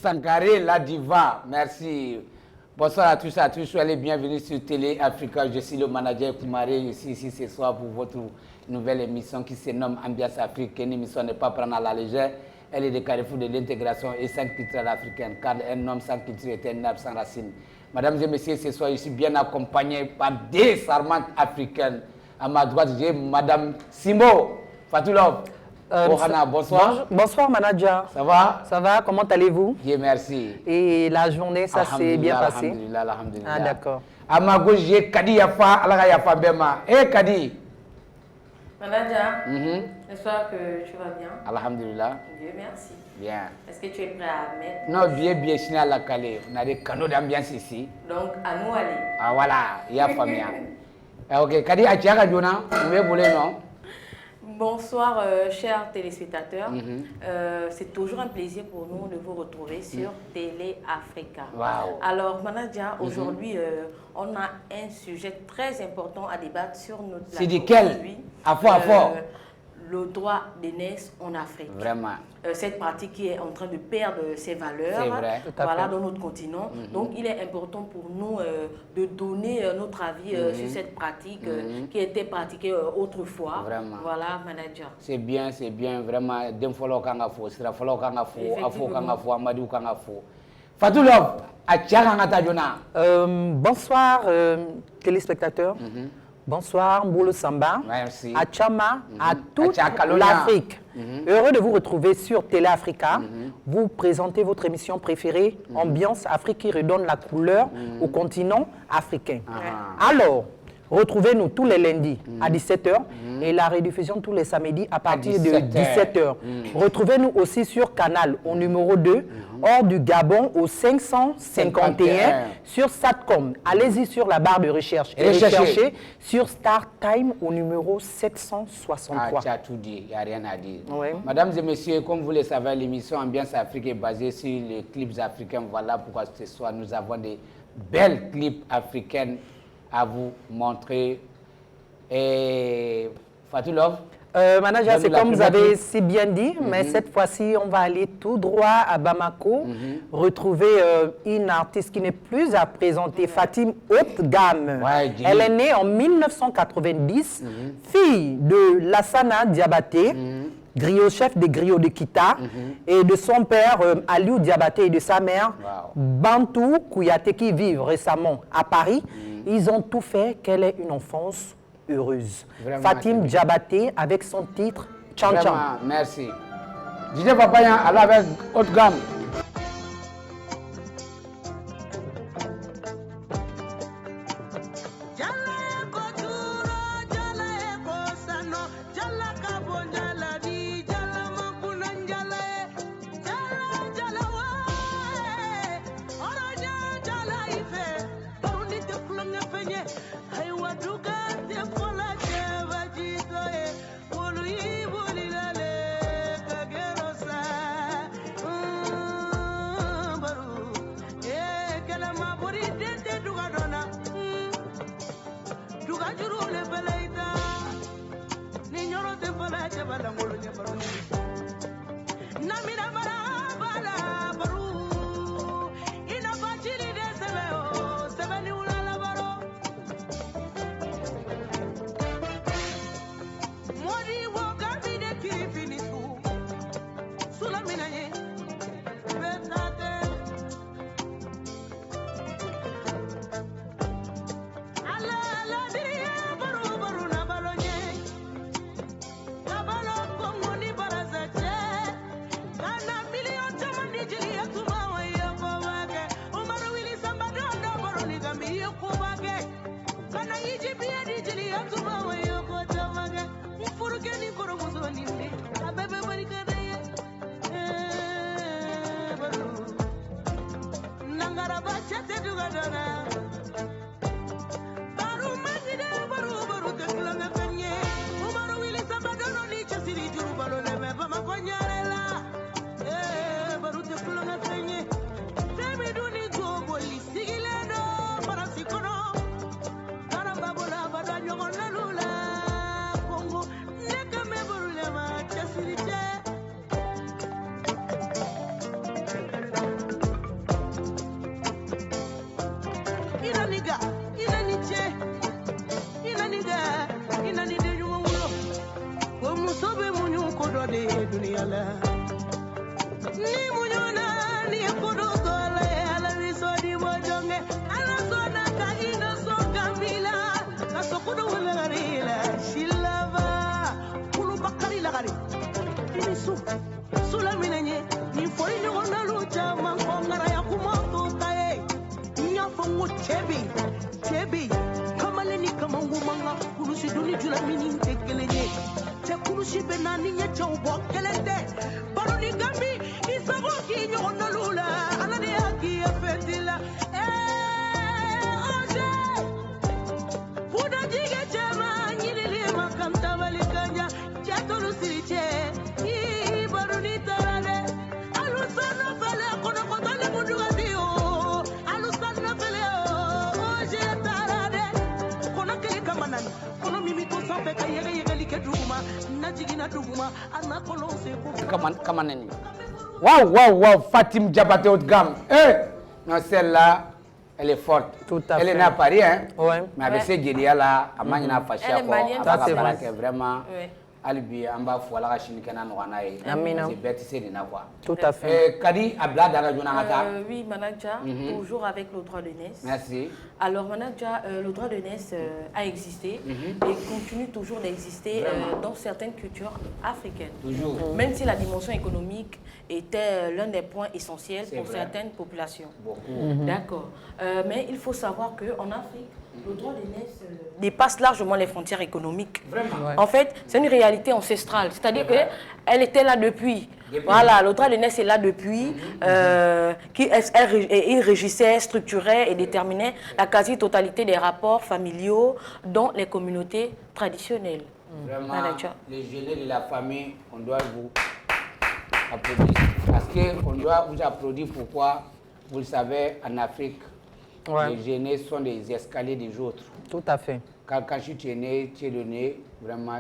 Sankaré, la diva. Merci. Bonsoir à tous, soyez bienvenus sur Télé Africa. Je suis le manager Koumaré, je suis ici ce soir pour votre nouvelle émission qui se nomme Ambiance africaine. Une émission n'est pas prendre à la légère. Elle est le carrefour de l'intégration et sans culture africaine, car un homme sans culture est un arbre sans racines. Mesdames et messieurs, ce soir, je suis bien accompagné par des charmantes africaines. À ma droite, j'ai Madame Simo Fatoulov. Bonsoir. Bonsoir, manager. Ça va? Ça va, comment allez-vous? Bien, merci. Et la journée, ça s'est bien passé? Alhamdulillah. Ah, d'accord. À ma gauche, j'ai Kadi Yafa, Alaga Yafa Bema. Eh, Kadi. Manager, j'espère que tu vas bien. Alhamdulillah. Dieu merci. Bien. Est-ce que tu es prêt à mettre? Non, bien, sinon à la calée. On a des canaux d'ambiance ici. Donc, à nous aller. Ah, voilà, il y a famille. Ok, Kadi, Achiaga Jona, vous voulez, non? Bonsoir, chers téléspectateurs. C'est toujours un plaisir pour nous de vous retrouver sur Télé Africa. Wow. Alors, manager, aujourd'hui, on a un sujet très important à débattre sur notre plateau. C'est duquel? À fort. Le droit d'aînesse en Afrique. Vraiment. Cette pratique qui est en train de perdre ses valeurs, C'est vrai. voilà, dans notre continent. Donc, il est important pour nous de donner notre avis sur cette pratique qui était pratiquée autrefois. Vraiment. Voilà, manager. C'est bien, vraiment. D'un follow Kangafo, c'est la follow Kangafo, Afo Kangafo, Amadou Kangafo. Fatoulov, Achiaga Ngata Jona. Bonsoir, téléspectateurs. Bonsoir, Mboulou Samba, Merci. à Chama, à toute l'Afrique. Heureux de vous retrouver sur Télé Africa. Vous présentez votre émission préférée, Ambiance Afrique, qui redonne la couleur au continent africain. Alors, retrouvez-nous tous les lundis à 17h et la rediffusion tous les samedis à partir de 17h. Retrouvez-nous aussi sur Canal au numéro 2, hors du Gabon au 551 sur Satcom. Allez-y sur la barre de recherche et recherchez sur Star Time au numéro 763. Ah, tu as tout dit, il n'y a rien à dire. Oui. Mesdames et messieurs, comme vous le savez, l'émission Ambiance Afrique est basée sur les clips africains. Voilà pourquoi ce soir nous avons des belles clips africaines à vous montrer. Et Fatoulov, manager, c'est comme vous avez si bien dit, mais cette fois-ci, on va aller tout droit à Bamako, retrouver une artiste qui n'est plus à présenter, Fatim haute gamme. Ouais, elle est née en 1990, fille de Lassana Diabaté, griot chef des griots de Kita, et de son père Aliou Diabaté et de sa mère Bantou Kouyaté qui vivent récemment à Paris. Ils ont tout fait qu'elle ait une enfance heureuse. Vraiment, Fatim Diabaté avec son titre Tchan Tchan. Merci. DJ Papaya, elle avec haute gamme. Chebi, kamaleni kamangu manga, kulusi duni jula mini tekelenye. Che kulusi benani nye chaubo kelende. Baroni gambi, isago ki nyona lula, anani haki ya fetila. Oje, fuda jige chema, nyilili makanta walikanya, chatolu siriche, baroni tarale. Alusana fele, kono kotale munduga diyo. Alusana fele, Waouh, Fatim Diabaté haut de gamme. Non, celle-là, elle est forte. Tout à elle fait. est née à Paris, hein? Ouais. Mais avec ces guérillas-là, elle est malienne. Ça, c'est vrai. Vraiment. Alibi amba fola ka chini kana nwana ye. Amina. C'est bête c'est na quoi. Tout à fait. Kadi abla dara jona ngata. Oui, Manadja, toujours avec le droit de naissance. Merci. Alors, Manadja, le droit de naissance a existé et continue toujours d'exister dans certaines cultures africaines. Toujours. Même si la dimension économique était l'un des points essentiels pour certaines populations. Beaucoup. D'accord. Mais il faut savoir qu'en Afrique, le droit de naissance dépasse largement les frontières économiques. Vraiment. Ouais. En fait, c'est une réalité ancestrale. C'est-à-dire qu'elle était là depuis. Voilà, le droit de naissance est là depuis. Il régissait, structurait et déterminait la quasi-totalité des rapports familiaux dans les communautés traditionnelles. Vraiment, Manadja. les jeunes de la famille, on doit vous applaudir. Parce qu'on doit vous applaudir pourquoi, vous le savez, en Afrique, les jeunes sont des escaliers des autres. Tout à fait. Quand tu es né, tu es donné, vraiment,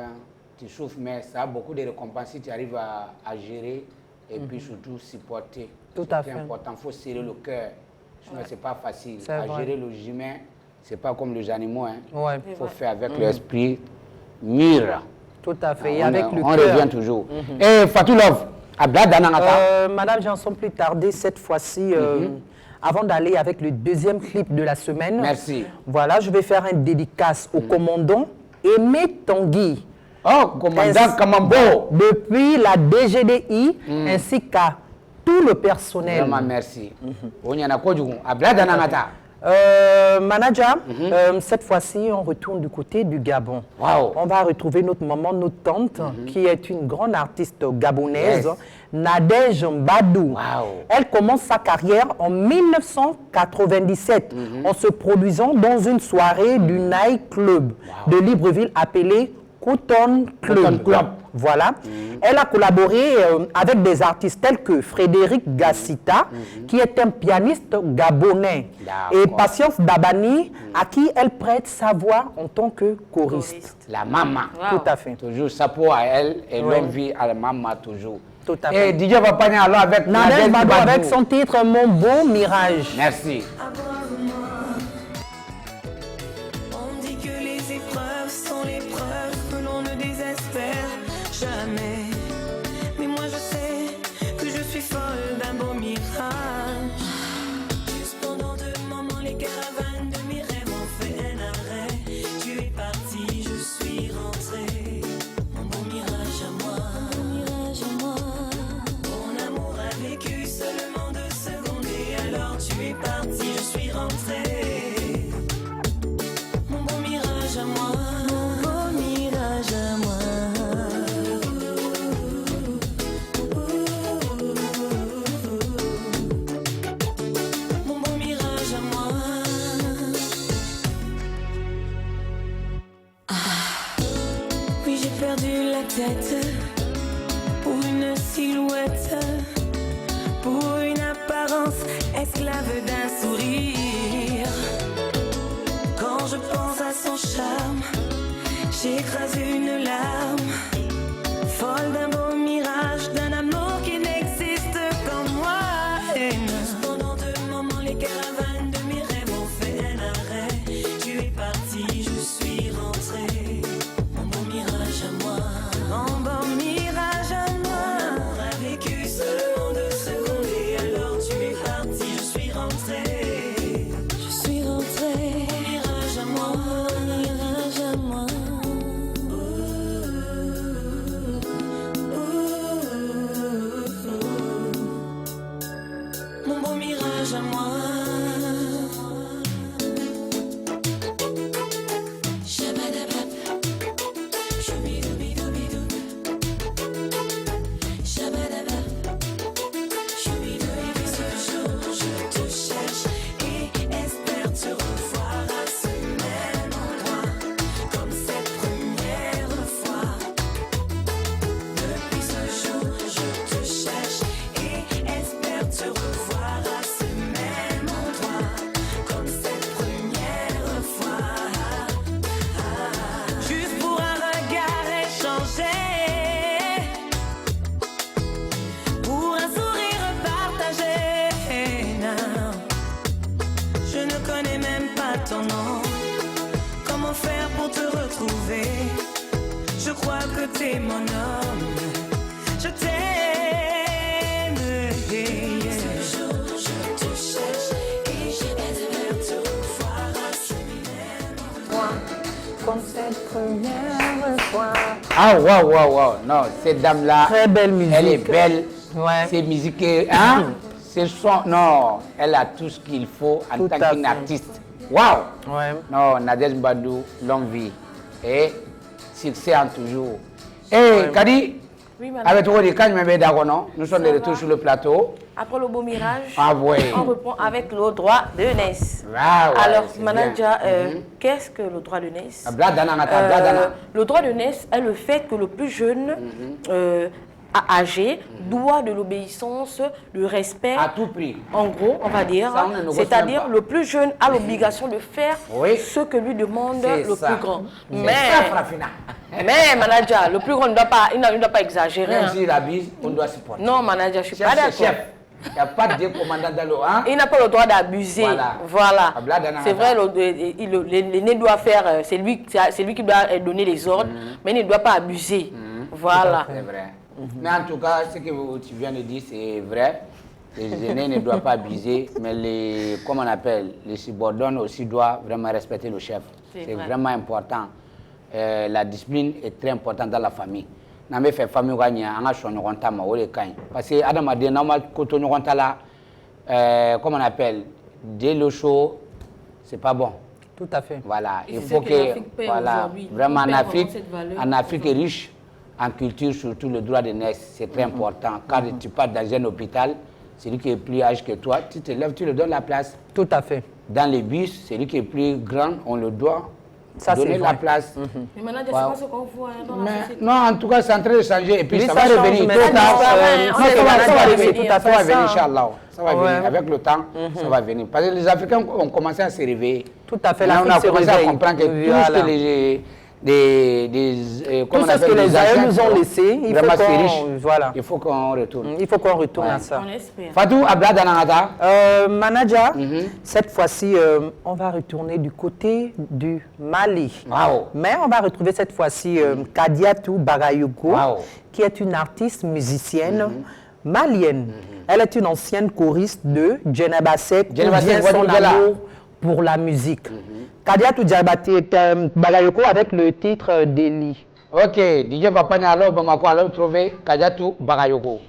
tu souffres, mais ça a beaucoup de récompenses si tu arrives à gérer et puis surtout supporter. Tout à fait. C'est important, il faut serrer le cœur. Sinon, ce n'est pas facile. C'est À vrai. gérer le humain, ce n'est pas comme les animaux. Hein. Ouais. Il faut faire avec l'esprit mûr. Tout à fait. Et avec le On cœur. revient toujours. Et Fatou Love, Abla Danangata. Madame, j'en sens plus tarder cette fois-ci. Avant d'aller avec le deuxième clip de la semaine. Merci. Voilà, je vais faire un dédicace au commandant Aimé Tanguy. Oh, commandant Kamambo. Depuis la DGDI ainsi qu'à tout le personnel. Vraiment, merci. On y en a quoi du coup? Abla Danangata. Manager, cette fois-ci, on retourne du côté du Gabon. Wow. On va retrouver notre maman, notre tante, qui est une grande artiste gabonaise, Yes. Nadège Mbadou. Wow. Elle commence sa carrière en 1997 en se produisant dans une soirée du Night Club de Libreville appelée Cotton Club. Cotton Club. Voilà. Elle a collaboré avec des artistes tels que Frédéric Gassita, qui est un pianiste gabonais, D'accord. et Patience Dabani, à qui elle prête sa voix en tant que choriste. La maman. Wow. Tout à fait. Toujours chapeau à elle et l'homme vit à la maman toujours. Tout à Et fait. DJ va pas alors avec Nadège Mbadou Mbadou. avec son titre Mon beau mirage. Merci. On dit que les épreuves sont les preuves que l'on ne désespère jamais. Mais moi je sais que je suis folle d'un beau mirage. Juste pendant 2 moments, les caravanes de mes rêves ont fait un arrêt. Tu es parti, je suis rentrée. Mon beau mirage à moi. Mon amour a vécu seulement 2 secondes et alors tu es parti, je suis rentrée. Mon beau mirage à moi, mon beau mirage à moi. Mon beau mirage à moi. Oui, j'ai perdu la tête pour une silhouette, pour une apparence esclave d'un sourire. Quand je pense à son charme, j'écrase une larme, folle d'un beau mirage, d'un amour qui n'existe qu'en moi. Juste pendant 2 moments, les caravanes de mes rêves ont fait un arrêt. Tu es parti, je suis rentrée. Mon beau mirage à moi, mon beau mirage à moi. Mon amour a vécu seulement 2 secondes et alors tu es parti, je suis rentrée. Je suis rentrée. Mon mirage à moi, mon mirage à moi. retrouver. Je crois que t'es mon homme. Je t'aime. Ce jour, je te cherche et j'aime vers te voir à Comme cette première fois. Ah, waouh, waouh, waouh. Non, cette dame-là, Très belle musique. elle est belle. Ouais. C'est musique, hein? C'est son, non, elle a tout ce qu'il faut en Tout tant à qu'une fait. artiste. Waouh! Ouais. Non, Nadège Badou, longue vie. Et succès en toujours. Et Kadi, Oui, madame. avec toi, quand je me d'accord, non? Nous sommes de retour va. sur le plateau. Après le beau mirage, Ah ouais. on reprend avec le droit de naissance. Ah ouais, Alors, c'est Manager, bien. qu'est-ce que le droit de naissance? Bladana, bladana. Le droit de naissance est le fait que le plus jeune âgé doit de l'obéissance, le respect. À tout prix. En gros, on va dire, Ça, on ne négocie c'est-à-dire même pas. le plus jeune a l'obligation de faire Oui. ce que lui demande C'est le ça. plus grand. C'est Mais, ça, Frafina. mais manager, le plus grand ne doit pas, il ne doit pas exagérer. Même hein. s'il abuse, on doit supporter. Non, manager, je suis Chef, pas c'est d'accord. chef. Il n'y a pas de commandant dans l'eau, hein? Il n'a pas le droit d'abuser. Voilà. C'est vrai, l'aîné doit faire, c'est lui qui doit donner les ordres, mais il ne doit pas abuser. Voilà. C'est vrai. Mais en tout cas, ce que tu viens de dire, c'est vrai. Les aînés ne doivent pas abuser, mais les, comment on appelle, les subordonnés aussi doivent vraiment respecter le chef. C'est vrai. vraiment important. La discipline est très importante dans la famille. N'a pas fait famille gagne, on a choisi parce que Adam a dit normal quand on comment on appelle, dès le show, c'est pas bon. Tout à fait. Voilà, Et il c'est faut ce que que, l'Afrique perd voilà, aujourd'hui. vraiment On en perd Afrique, vraiment cette valeur. en Afrique est riche en culture, surtout le droit de naissance, c'est très important. Quand tu pars dans un hôpital, celui qui est plus âgé que toi, tu te lèves, tu lui donnes la place. Tout à fait. Dans les bus, celui qui est plus grand, on le doit Ça, donner c'est la vrai. place. Mais manager, Wow. c'est pas ce qu'on voit hein, dans la Mais société. non, en tout cas, c'est en train de changer et puis Oui, ça ça va change, revenir. mais Tôt ou ça tard, disparaît. non, On est ça va d'accord avec revenir, tout ça à va fait venir, ça. Inch'Allah. Ça va Ouais. venir. Avec le temps, ça va venir. Parce que les Africains ont commencé à se réveiller. Tout à fait. Là, on a L'Afrique se commencé à réveille. comprendre que tout ce Voilà. que les Tout comment on ce appelle, que les anciens aïeux nous ont font, laissé, il faut vraiment, c'est qu'on- riche. voilà. Il faut qu'on retourne. Il faut qu'on retourne à ça. On espère. Fatou Abla Danangata. Manager, cette fois-ci, on va retourner du côté du Mali. Wow. Mais on va retrouver cette fois-ci Kadiatou Bagayoko, Wow. qui est une artiste musicienne malienne. Elle est une ancienne choriste de Djeneba Seck, où Djeneba vient Seck, son Wadou Djala. amour pour la musique. Kadiatou Bagayoko avec le titre d'Eli. Ok, DJ Papani alors Bamako alors trouver Kadiatou Bagayoko.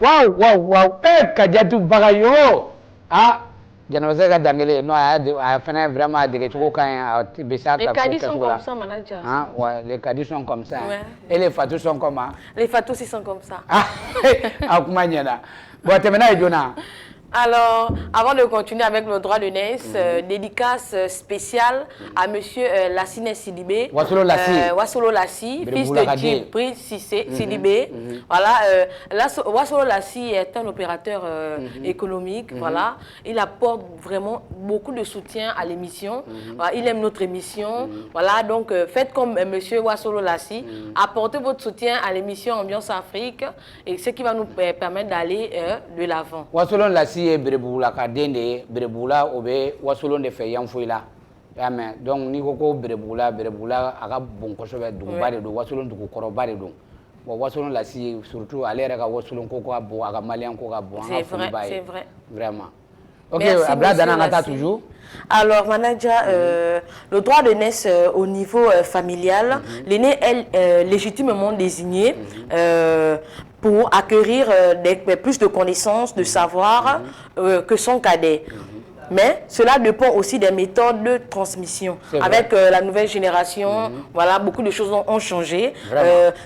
Waouh, waouh, waouh. Eh, Kadiatou Bagayo. Ah, je ne sais pas d'anglais. Non, vraiment des trucs quand les caddies sont comme ça, manager. Ah, ouais, les caddies sont comme ça. Ouais. Et les fatous sont comment? Les fatous aussi sont comme ça. Ah, comment y en a? Bon, tu es alors, avant de continuer avec le droit de naissance, dédicace spéciale à monsieur Lassine Sidibé. Wassolo Lassi. Wassolo Lassi, fils de Djibril Sidibé. Voilà, Wassolo Lassi est un opérateur économique. Voilà, il apporte vraiment beaucoup de soutien à l'émission. Voilà, il aime notre émission. Voilà, donc faites comme monsieur Wassolo Lassi. Apportez votre soutien à l'émission Ambiance Afrique et ce qui va nous permettre d'aller de l'avant. Wassolo Lassi est Brebula Kadende, Brebula Obe, Wassolo de Feyan Fouila. Donc, ni ko Brebula aga bon kosobe dugubare do Wassolo dugu korobare do. Bon Wassolo Lassi surtout aller rega Wassolo koko abo aga malien ko ga bon. C'est vrai, c'est vrai. Vraiment. OK, Abla Danangata toujours. Alors, manager, le droit de naissance au niveau familial, l'aîné est légitimement désigné pour acquérir plus de connaissances, de savoir que son cadet. Mais cela dépend aussi des méthodes de transmission. Avec la nouvelle génération, voilà, beaucoup de choses ont changé.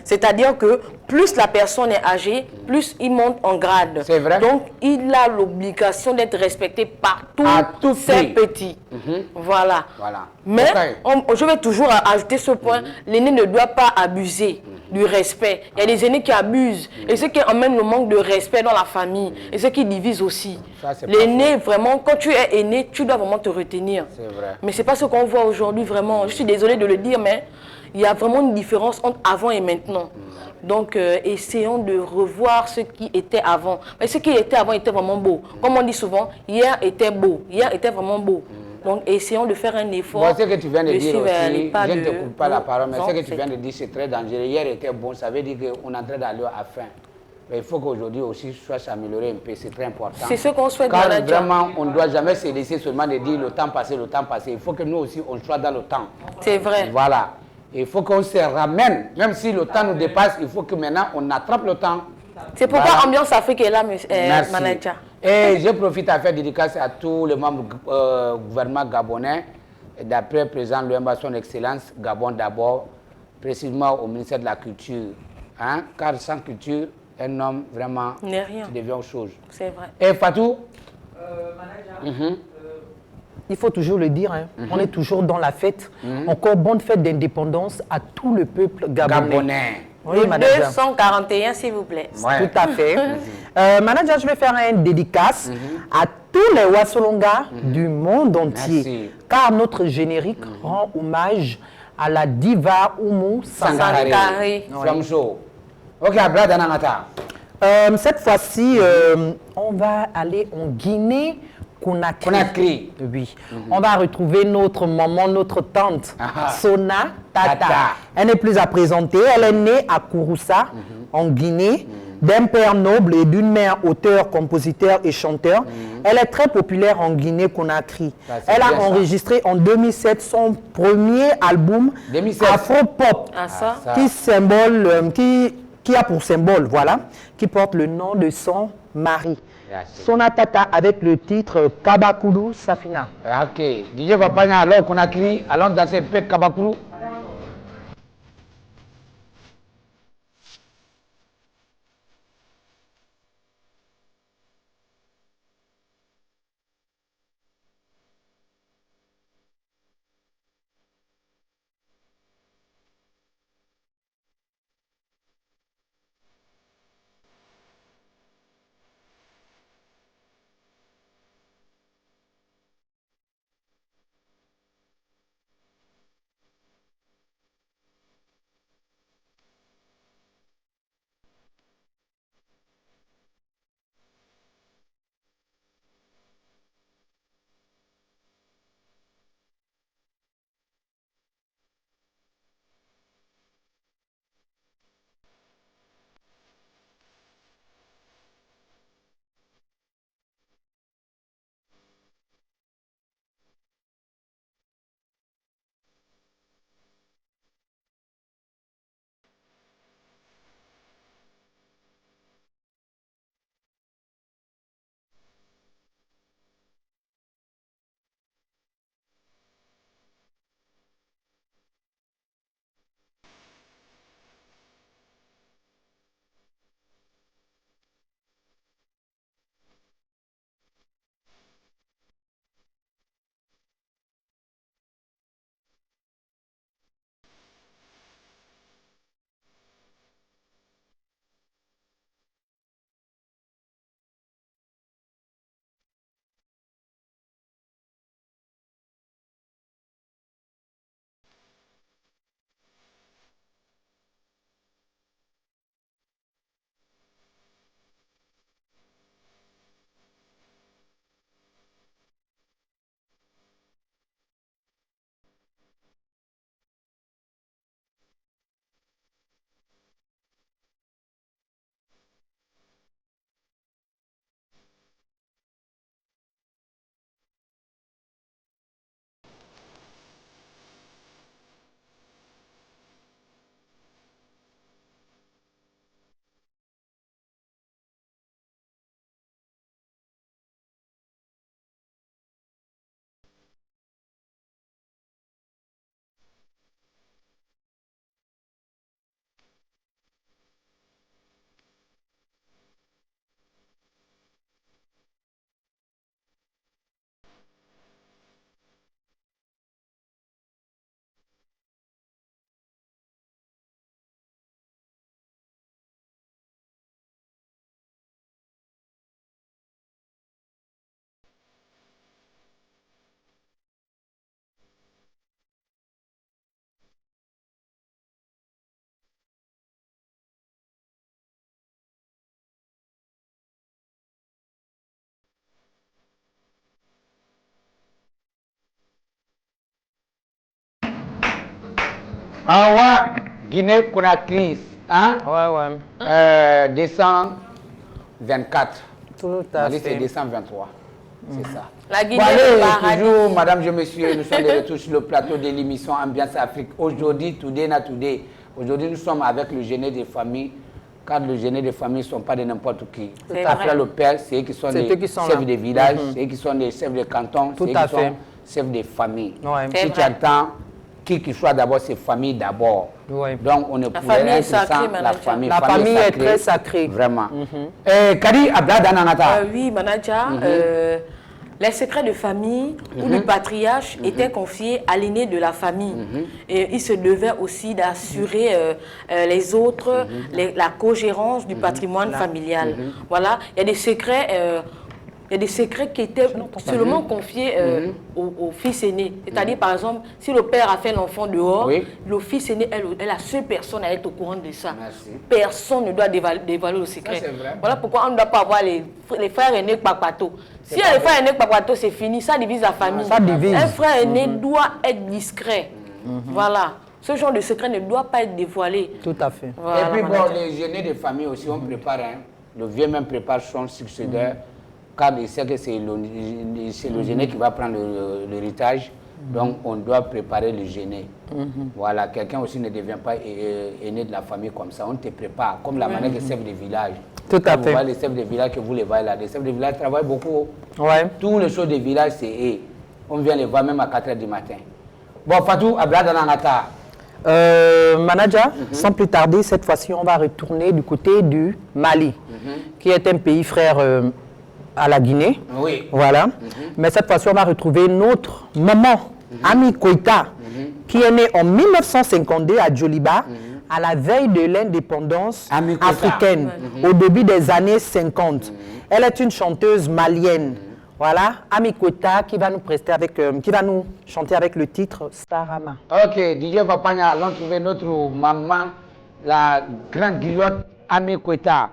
C'est-à-dire que plus la personne est âgée, plus il monte en grade. C'est vrai. Donc, il a l'obligation d'être respecté par tous ses petits. Voilà. Mais je vais toujours ajouter ce point, l'aîné ne doit pas abuser du respect. Il y a des aînés qui abusent. Et ce qui emmène le manque de respect dans la famille. Et ce qui divise aussi. L'aîné, vraiment, quand tu es aîné, tu dois vraiment te retenir. C'est vrai. Mais ce n'est pas ce qu'on voit aujourd'hui, vraiment. Je suis désolée de le dire, mais il y a vraiment une différence entre avant et maintenant. Donc, essayons de revoir ce qui était avant. Mais ce qui était avant était vraiment beau. Comme on dit souvent, hier était beau. Hier était vraiment beau. Donc, essayons de faire un effort. Bon, ce que tu viens de dire aussi, je ne te coupe pas la parole, mais non, ce que tu viens de dire, c'est très dangereux. Hier était bon, ça veut dire qu'on est en train d'aller à fin. Mais il faut qu'aujourd'hui aussi, soit s'améliorer un peu, c'est très important. C'est ce qu'on souhaite dans la la vraiment, on ne doit jamais se laisser seulement de dire le temps passé, le temps passé. Il faut que nous aussi, on soit dans le temps. C'est vrai. Voilà. Il faut qu'on se ramène, même si le temps nous dépasse, il faut que maintenant, on attrape le temps. C'est pourquoi Ambiance Afrique est là, manager. Et je profite à faire dédicace à tous les membres du gouvernement gabonais, d'après le président Louemba, son excellence, Gabon d'abord, précisément au ministère de la Culture. Hein? Car sans culture, un homme vraiment devient autre chose. C'est vrai. Et Fatou manager, il faut toujours le dire, hein, on est toujours dans la fête. Encore bonne fête d'indépendance à tout le peuple gabonais. Oui, le 241, s'il vous plaît. Ouais. Tout à fait. Manager, je vais faire une dédicace à tous les Wassolonga du monde entier. Merci. Car notre générique rend hommage à la diva Oumou Sangaré. Ok, cette fois-ci, on va aller en Guinée. Conakry. Oui. On va retrouver notre maman, notre tante, Sona Tata. Elle n'est plus à présenter. Elle est née à Kouroussa, en Guinée, d'un père noble et d'une mère auteur, compositeur et chanteur. Elle est très populaire en Guinée-Conakry. Elle a enregistré en 2007 son premier album Afro-Pop, qui a pour symbole, voilà, qui porte le nom de son mari. Sona Tata avec le titre Kabakulu Safina. Ok. DJ Papanya, alors Conakry, allons danser Pek Kabakulu. Ah ouais, Guinée-Conakry, hein? Ouais. Décembre 24. Tout à Mali, c'est fait. décembre 23. C'est ça. La Guinée, Bon, allez, le paradis. toujours, madame, je monsieur, nous sommes de retour sur le plateau de l'émission Ambiance Afrique. Aujourd'hui, Today na Today. Aujourd'hui, nous sommes avec le génie des familles. Car le génie des familles ne sont pas de n'importe qui. Après le père, c'est eux qui sont des chefs de village, c'est eux qui sont des chefs de canton, c'est eux qui sont chefs de famille. Si tu attends, qui soit d'abord, c'est famille d'abord. Donc, on ne pouvait être sans la famille. La famille est très sacrée. Vraiment. Kadi Abdada Nanata. Oui, manager. Les secrets de famille ou du patriarche étaient confiés à l'aîné de la famille. Et il se devait aussi d'assurer les autres, la cogérance du patrimoine familial. Voilà, il y a des secrets. Il y a des secrets qui étaient seulement confiés au fils aîné. C'est-à-dire, par exemple, si le père a fait l'enfant dehors, le fils aîné est la seule personne à être au courant de ça. Personne ne doit dévaler le secret. Voilà pourquoi on ne doit pas avoir les frères aînés Kpakpato. Si les frères aînés Kpakpato, c'est fini, ça divise la famille. Un frère aîné doit être discret. Voilà. Ce genre de secret ne doit pas être dévoilé. Tout à fait. Voilà, et puis, bon, les aînés de famille aussi, on prépare. Le vieux même prépare son successeur. Car il sait que c'est le géné qui va prendre l'héritage, donc on doit préparer le géné. Voilà, quelqu'un aussi ne devient pas aîné de la famille comme ça, on te prépare, comme la manière des chefs de village. Tout à fait. Vous voyez les chefs de village que vous les voyez là, les chefs de village travaillent beaucoup. Tous les choses de village, c'est eux. On vient les voir même à 4 h du matin. Bon, Fatou, Abdada Nangata. Manager, sans plus tarder, cette fois-ci, on va retourner du côté du Mali, qui est un pays frère à la Guinée. Voilà. Mais cette fois-ci, on va retrouver notre maman, Ami Koïta, qui est née en 1952 à Djoliba, à la veille de l'indépendance africaine, au début des années 50. Elle est une chanteuse malienne. Voilà, Ami Koïta qui va nous prester avec, qui va nous chanter avec le titre Sarama. Ok, DJ Papanya, allons trouver notre maman, la grande guillotte Ami Koïta.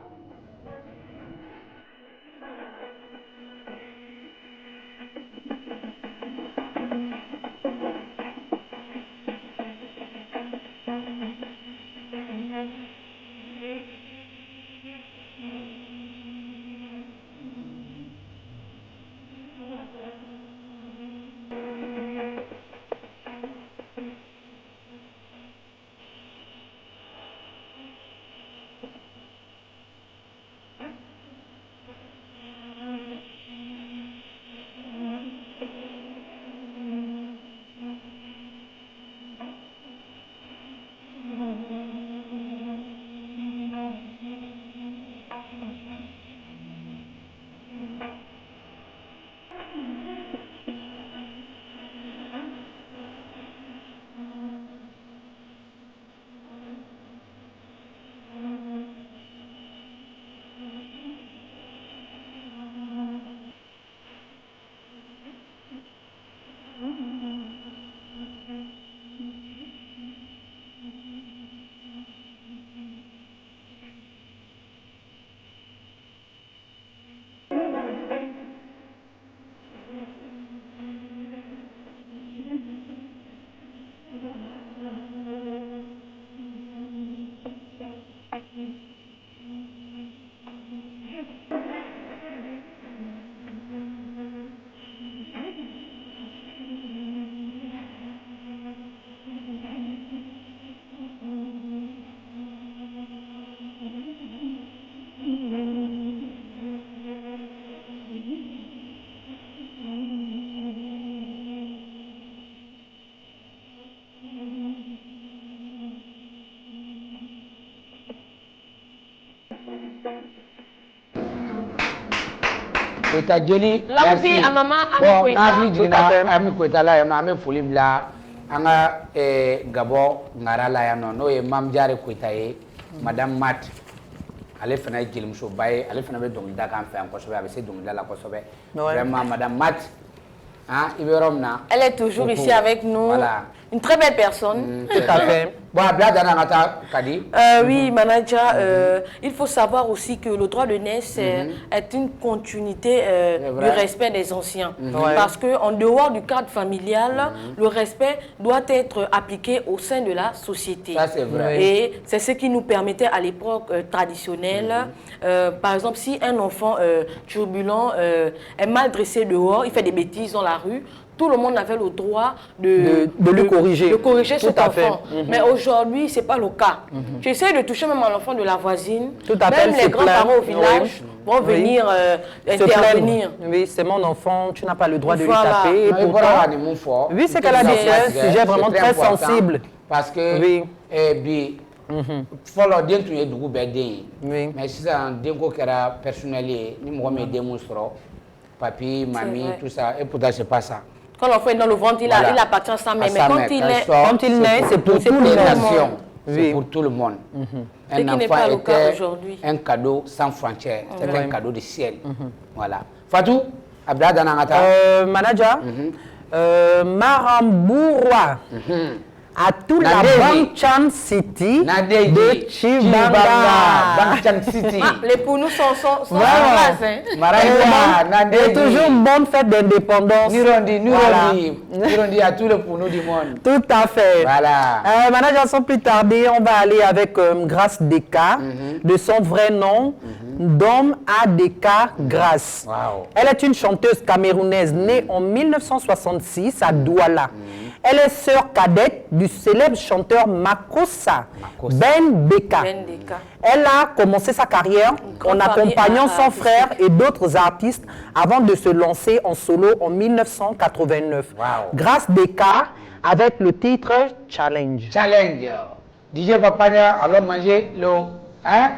Koïta jeli merci à maman Ami Koïta Ami Koïta la yano ame foli bila anga Gabon ngara la yano no ye Mam Diaré Koïta ye madame Mat ale fana ye jelimuso ba ye ale fana bɛ dɔnkilida kan fɛ yan kosɛbɛ a bɛ se dɔnkilida la kosɛbɛ vraiment madame Mat hein il veut romna elle est toujours ici avec nous voilà une très belle personne. Tout à fait. Bon, Kadi. Oui, manager, il faut savoir aussi que le droit de naissance est une continuité du respect des anciens. Parce qu'en dehors du cadre familial, le respect doit être appliqué au sein de la société. Ça, c'est vrai. Et c'est ce qui nous permettait à l'époque traditionnelle. Par exemple, si un enfant turbulent est mal dressé dehors, il fait des bêtises dans la rue, tout le monde avait le droit de le corriger. De corriger cet à fait. enfant. Mais aujourd'hui, ce n'est pas le cas. J'essaie de toucher même un enfant de la voisine. Tout à fait. Même les grands-parents au village vont venir intervenir. Oui, c'est mon enfant, tu n'as pas le droit de lui Voilà. taper. Et pourtant, oui, c'est qu'elle a dit, c'est un sujet vraiment très sensible. Parce que, oui. Follow den tun ye dugu bɛɛ den ye Oui. mais sisan denko kɛra personnel ye ni mɔgɔ min ye den mun sɔrɔ papi mami tout ça et pourtant c'est pas ça. Quand l'enfant est dans le ventre, il appartient à sa mère. Mais quand il naît, c'est pour toute la nation. C'est pour tout le monde. Un enfant était un cadeau sans frontières. C'est un cadeau du ciel. Voilà. Fatou, Abdallah Danangata. Manager, Marambourwa. À tout la Bangchan City de Chibanga. Bangchan City. Les pour nous sont en place. Et toujours une bonne fête d'indépendance. Nirondi à tout le pour nous du monde. Tout à fait. Voilà. Manager, sans plus tarder, on va aller avec Grace Deka, de son vrai nom, Dom Adeka Grace. Wow. Elle est une chanteuse camerounaise née en 1966 à Douala. Elle est sœur cadette du célèbre chanteur Makossa Ben Beka. Elle a commencé sa carrière en accompagnant son frère et d'autres artistes avant de se lancer en solo en 1989. Wow. Grace Deka avec le titre Challenge. Challenge. DJ Papania, allons manger l'eau. Hein?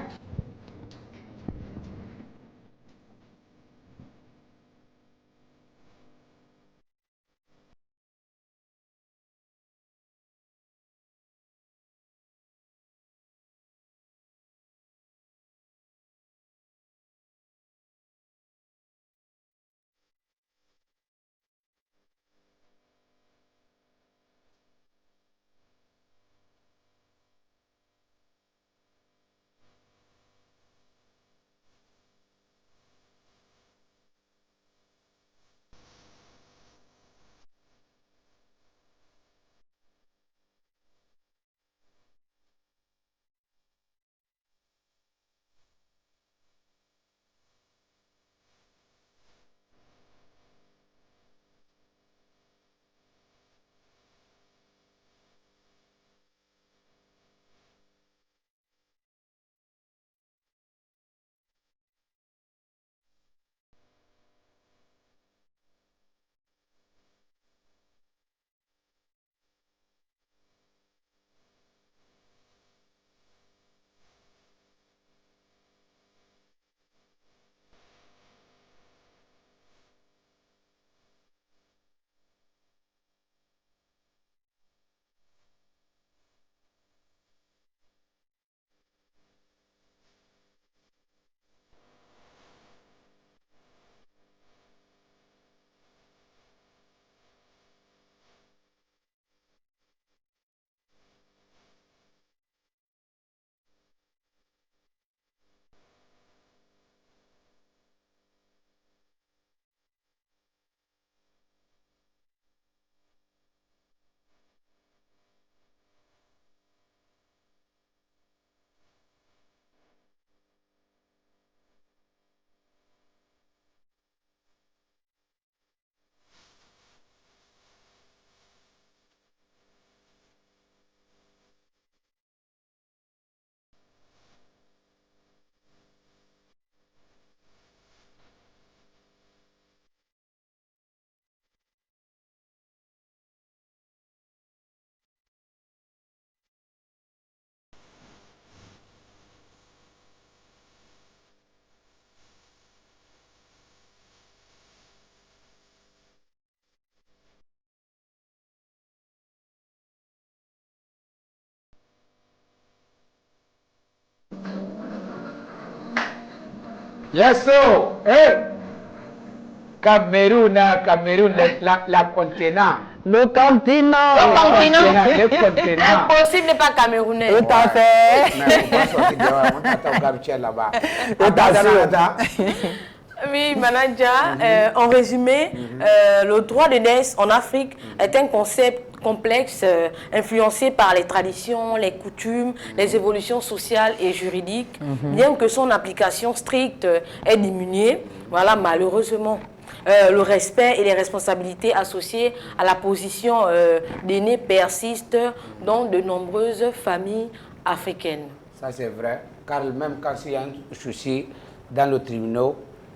Yes, sir. Hey. Cameroun, la continent. Le continent. Le continent. Impossible n'est pas camerounais. Tout à fait. Mais on va sortir, on t'attend au Gabriel là-bas. Oui, Manaja, en résumé, le droit de naissance en Afrique est un concept complexe influencé par les traditions, les coutumes, les évolutions sociales et juridiques, bien que son application stricte ait diminué, voilà, malheureusement. Le respect et les responsabilités associées à la position d'aîné persistent dans de nombreuses familles africaines. Ça c'est vrai, car même quand il y a un souci dans le tribunal,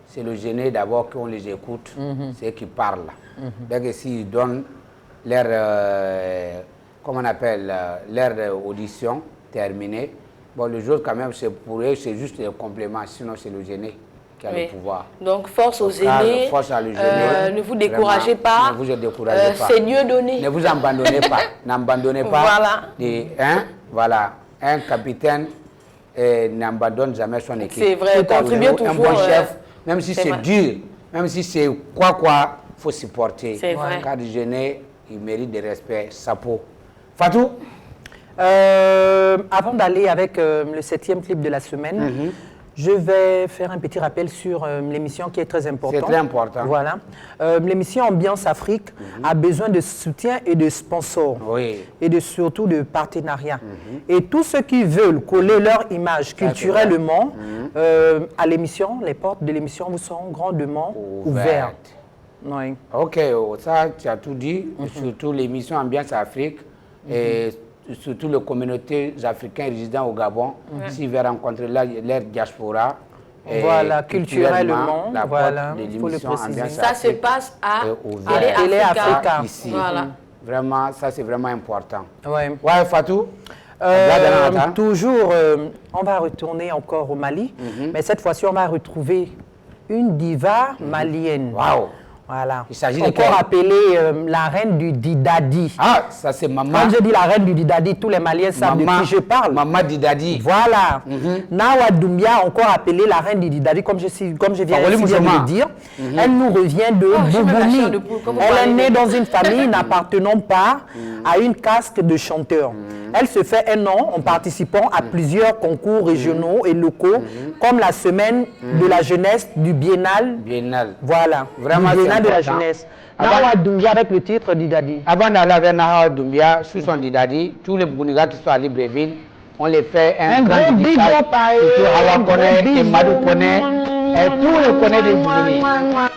c'est le gêné d'abord qu'on les écoute, c'est eux qui parlent. Dès que s'ils donnent leur, comment on appelle, leur audition terminée, bon, le jour quand même, c'est pour eux, c'est juste un complément, sinon c'est le gêné qui a le pouvoir. Donc force aux aînés, force à le gêner, ne vous découragez pas, ne vous découragez pas. C'est Dieu donné. Ne vous abandonnez pas, n'abandonnez pas. Voilà. Voilà, un capitaine n'abandonne jamais son équipe. C'est vrai, contribuez toujours. Un bon chef, même si c'est dur, même si c'est quoi, il faut supporter. C'est vrai. Car le gêné, il mérite de respect, Sapo. Fatou? Avant d'aller avec le 7e clip de la semaine, je vais faire un petit rappel sur l'émission qui est très importante. C'est très important. Voilà. L'émission Ambiance Afrique a besoin de soutien et de sponsors. Oui. Et surtout de partenariats. Et tous ceux qui veulent coller leur image culturellement à l'émission, les portes de l'émission vous sont grandement ouvertes. Oui. Ok, ça tu as tout dit, surtout l'émission Ambiance Afrique et surtout les communautés africaines résidant au Gabon, s'ils veulent rencontrer leur diaspora. Voilà, culturellement, voilà, il faut le préciser. Ça se passe à Télé Africa. Ici. Voilà. Vraiment, ça c'est vraiment important. Ouais. Ouais, Fatou? Toujours, on va retourner encore au Mali, mais cette fois-ci, on va retrouver une diva malienne. Waouh! Voilà. Il s'agit de encore appelée la reine du Didadi. Ah, ça c'est maman. Quand je dis la reine du Didadi, tous les Maliens savent de qui je parle. Maman Didadi. Voilà. Nawa Doumbia, encore appelée la reine du Didadi, comme je viens de le dire. Elle nous revient de Boubouni. Elle est née dans une famille n'appartenant pas à une caste de chanteurs. Elle se fait un nom en participant à plusieurs concours régionaux et locaux, comme la semaine de la jeunesse du Biennale. Voilà. Vraiment, du Biennale de la jeunesse. Nawa Doumbia avec le titre Didadi. Avant d'aller avec Nawa Doumbia, sous son Didadi, tous les Bounigas qui sont à Libreville, on les fait un grand big up à Awa connaît, et Madou connaît, et tous les connaît des Bounigas.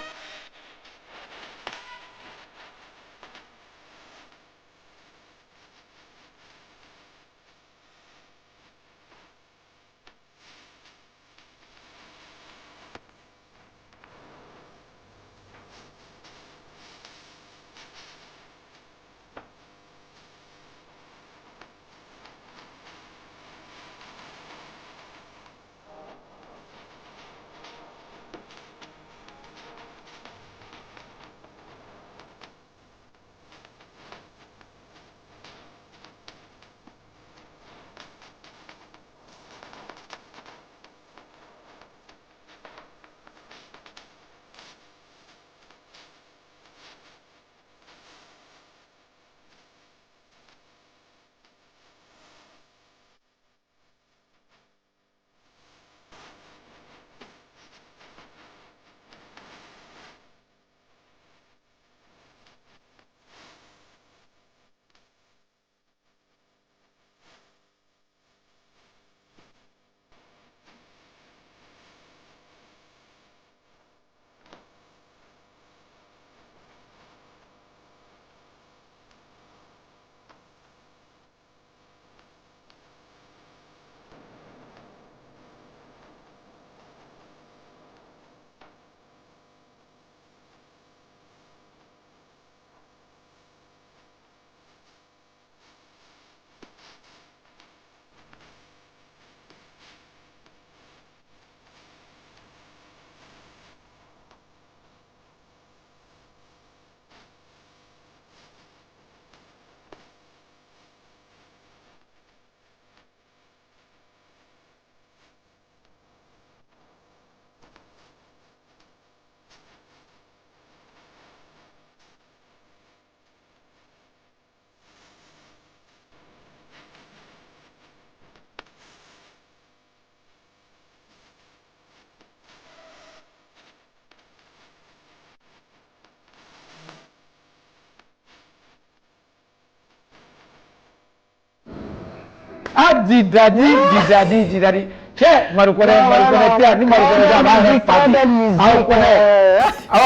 Didadi. Tiens, je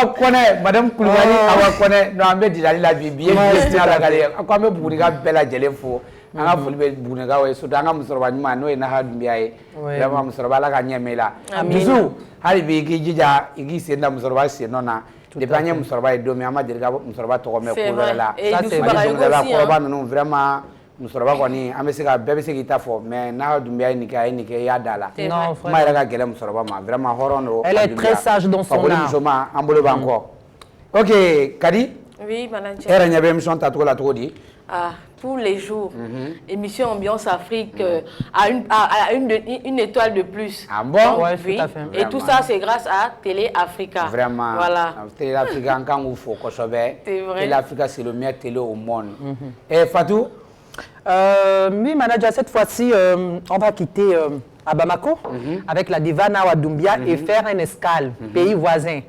reconnais, Madame Koulibaly, non, mais Didadi la vie, bien, quand même, vous regardez Bella Jelefo, on a voulu Bounaga, et Soudanga Moussorban, no, et Nahadumbiae, vraiment Moussorbala Gagnamela. Bisous, Halibi, Gija, Igi Senda Moussorba, Senona. Les paniers Moussorba et Domiama, Moussorba, Torome, là. Ça, c'est vraiment. Moussorba koni amesika bébé kita fo mais na dumbia ni yadala non ma ira gele Moussorba ma vraiment horono elle est très sage dans son art OK Kadi oui manager era nyabe émission ta la todi tous les jours émission Ambiance Afrique à une étoile de plus bon ouais, tout à fait. Et vraiment. Tout ça c'est grâce à Télé Africa vraiment voilà Télé Africa quand vous faut kosobe Télé Africa c'est le meilleur télé au monde et Fatou oui, manager, cette fois-ci, on va quitter à Bamako avec la diva Nawa Doumbia et faire un escale, pays voisin,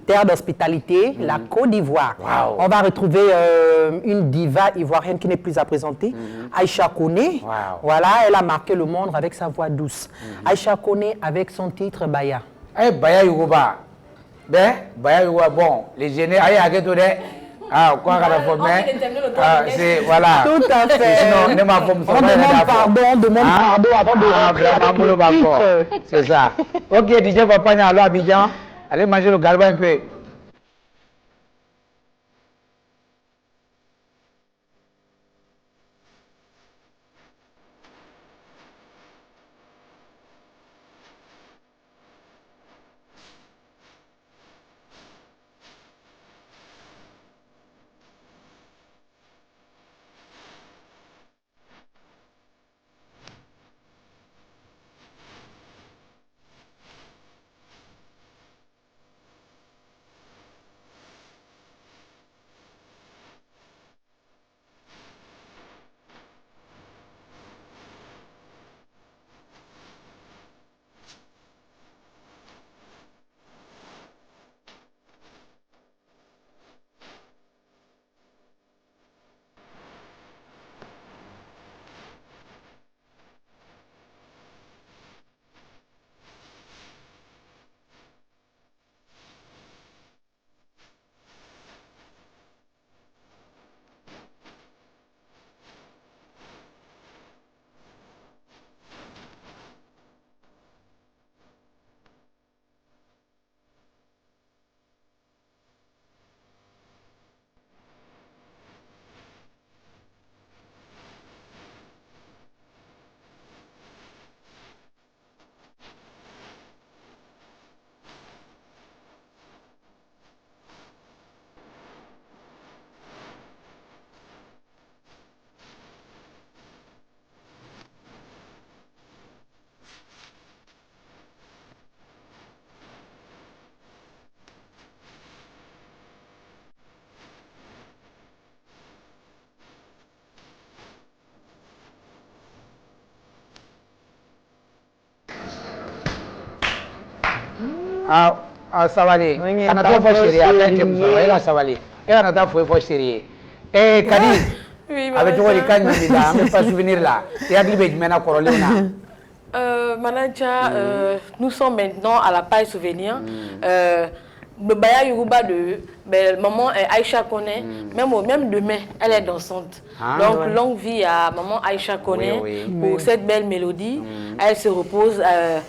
terre d'hospitalité, la Côte d'Ivoire. Wow. On va retrouver une diva ivoirienne qui n'est plus à présenter, Aïcha Koné. Wow. Voilà, elle a marqué le monde avec sa voix douce. Aïcha Koné avec son titre Baya. Eh, Baya Yugoba. Ben, Baya Yugoba, bon, les généraux, aïe, à quoi qu'à la c'est voilà. Tout à fait. Sinon, on demande pardon avant de c'est ça. OK, DJ Papa Nyalo Abidjan, allez manger le galba un peu. Savali, on a trop fort chérie, attends, Savali, et on a trop fort chérie. Eh, Kadi, avec toi, les cannes, on ne pas souvenir là. Et Aglibé, maintenant, Corolina. Manager, nous sommes maintenant à la page souvenir. Le Baya Yoruba de maman Aïcha Koné, même demain, elle est dansante. Donc, longue vie à maman Aïcha Koné pour cette belle mélodie. Elle se repose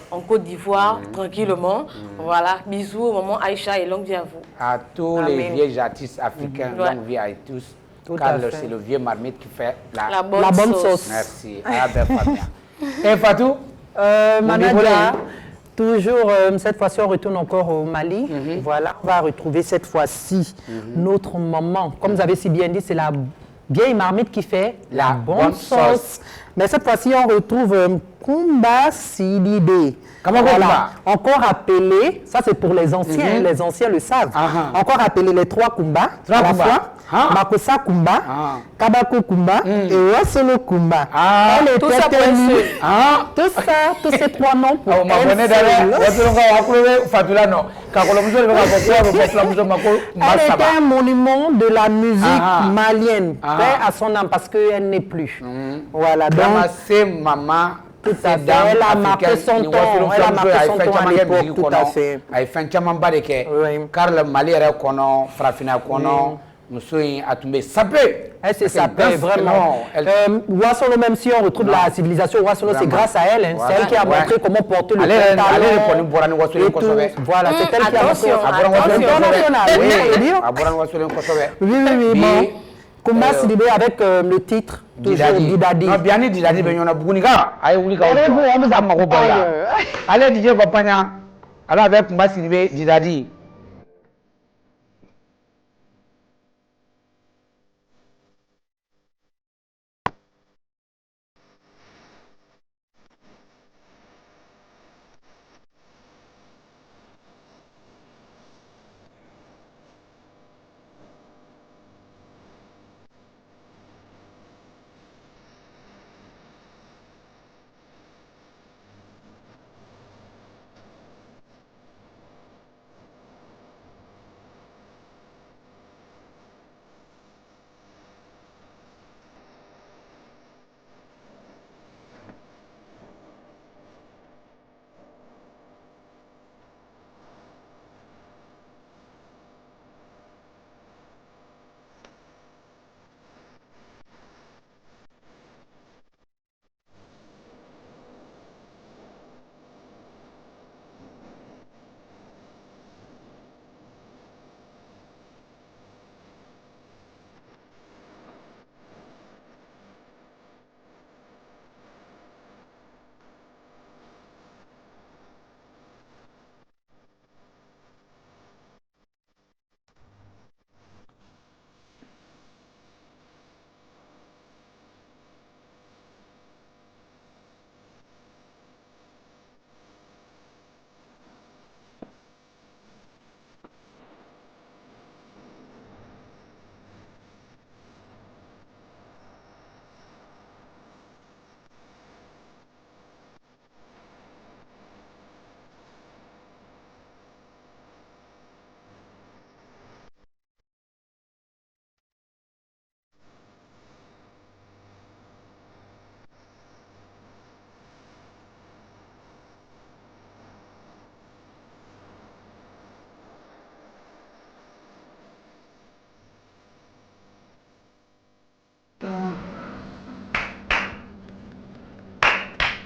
en Côte d'Ivoire tranquillement. Voilà, bisous maman Aïcha et longue vie à vous. À tous les vieux artistes africains, longue vie à tous. Car c'est le vieux marmite qui fait la bonne sauce. Merci. Et Fatou, manager, toujours, cette fois-ci, on retourne encore au Mali. Voilà, on va retrouver cette fois-ci notre maman. Comme vous avez si bien dit, c'est la vieille marmite qui fait la bonne sauce. Mais cette fois-ci, on retrouve Kumba Sidibé. Comment voilà. Encore appelé, ça c'est pour les anciens, les anciens le savent. Encore appelé les 3 Kumba à la fois. Makossa Kumba, Kabako Kumba et Wasolo Kumba. Elle est éternelle. Tous ces 3 noms pour elle était un monument de la musique malienne, paix à son âme, parce qu'elle n'est plus. Voilà, donc c'est maman. Tout à fait, elle a marqué son temps, elle a marqué son temps à l'époque, tout à fait. Elle fait un barriquet, car le Mali est qu'on Frafina qu'on nous sommes à tomber sapé. Elle s'est sapée, vraiment. Wasolo, même si on retrouve la civilisation, Wasolo, c'est grâce à elle. C'est elle qui a montré comment porter le pantalon. Voilà, c'est elle qui a montré. Oui. Kumba Sidibé avec le titre toujours Didadi. Non, bien dit Didadi, mais on a beaucoup de gars. Allez, DJ Papanya. Alors avec Kumba Sidibé, Didadi.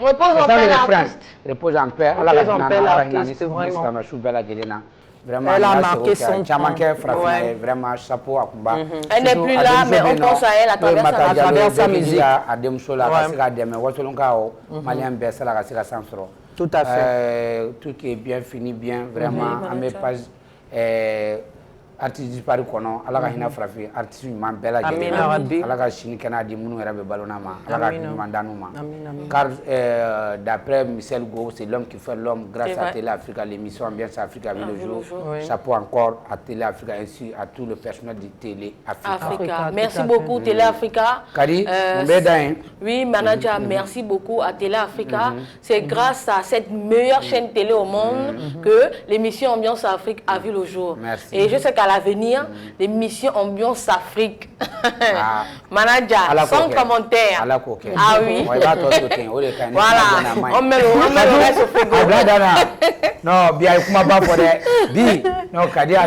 Repose en paix l'artiste. Repose en paix. Repose en paix l'artiste, vraiment. Vraiment, elle a marqué son temps. Vraiment, chapeau à Kumba. Elle n'est plus là, mais on pense à elle à travers sa musique. Tout à fait. Tout qui est bien fini, bien, vraiment. À mes pages, artiste disparu kono ala ka hina frafi artiste man bela jeli ala ka chini kana di munu era be balona ma ala ka mandanu ma car d'après Michel Go c'est l'homme qui fait l'homme grâce à Télé Africa l'émission Ambiance Africa avec le jour chapeau encore à Télé Africa ainsi à tout le personnel de Télé Africa. Merci beaucoup Télé Africa. Kadi oui manager merci beaucoup à Télé Africa. C'est grâce à cette meilleure chaîne télé au monde que l'émission Ambiance Afrique a vu le jour. Merci. Et je sais qu'à l'avenir, l'émission Ambiance Afrique, manager, sans commentaire. Ah oui. Voilà, on met le reste au frigo. Non, bien, comment pas pour des. Non, Kadia.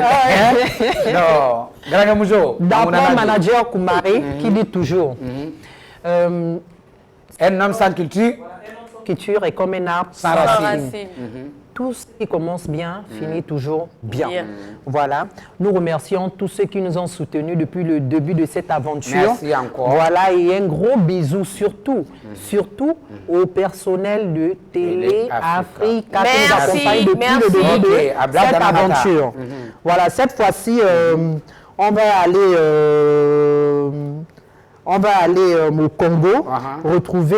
Non, grand muso. D'après manager Koumari, qui dit toujours un homme sans culture. Culture est comme un arbre sans racines. Tout ce qui commence bien finit toujours bien. Voilà. Nous remercions tous ceux qui nous ont soutenus depuis le début de cette aventure. Merci encore. Voilà, et un gros bisou surtout, surtout au personnel de Télé Africa qui nous accompagne depuis le début de cette aventure. Voilà, cette fois-ci, on va aller On va aller au Congo, retrouver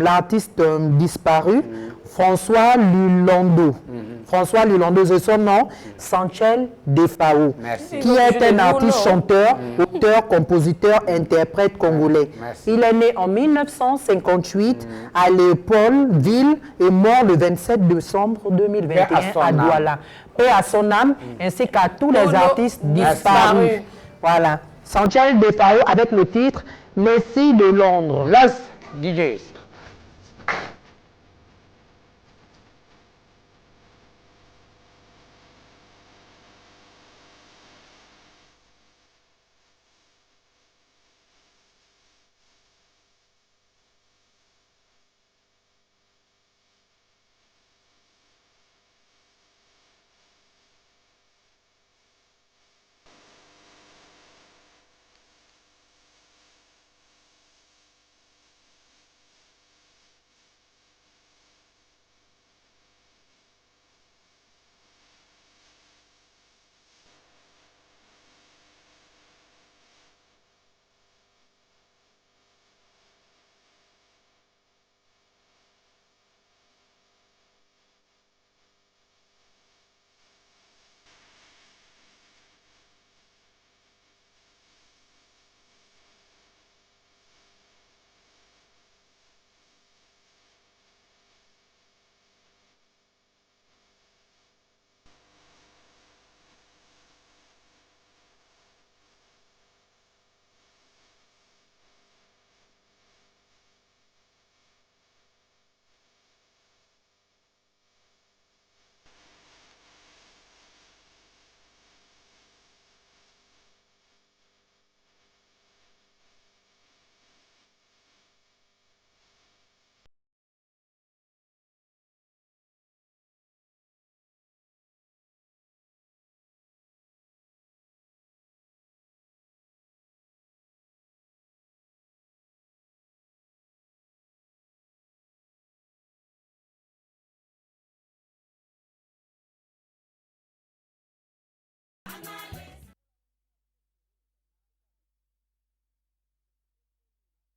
l'artiste disparu, François Lulondo. François Lulondo, c'est son nom, Sanchel Defao, qui est un artiste, chanteur, auteur, compositeur, interprète congolais. Il est né en 1958 à Léopoldville et mort le 27 décembre 2021 à Douala. Paix à son âme, ainsi qu'à tous les artistes disparus. Voilà. Sanchel Defao avec le titre Messie de Londres. Las DJs.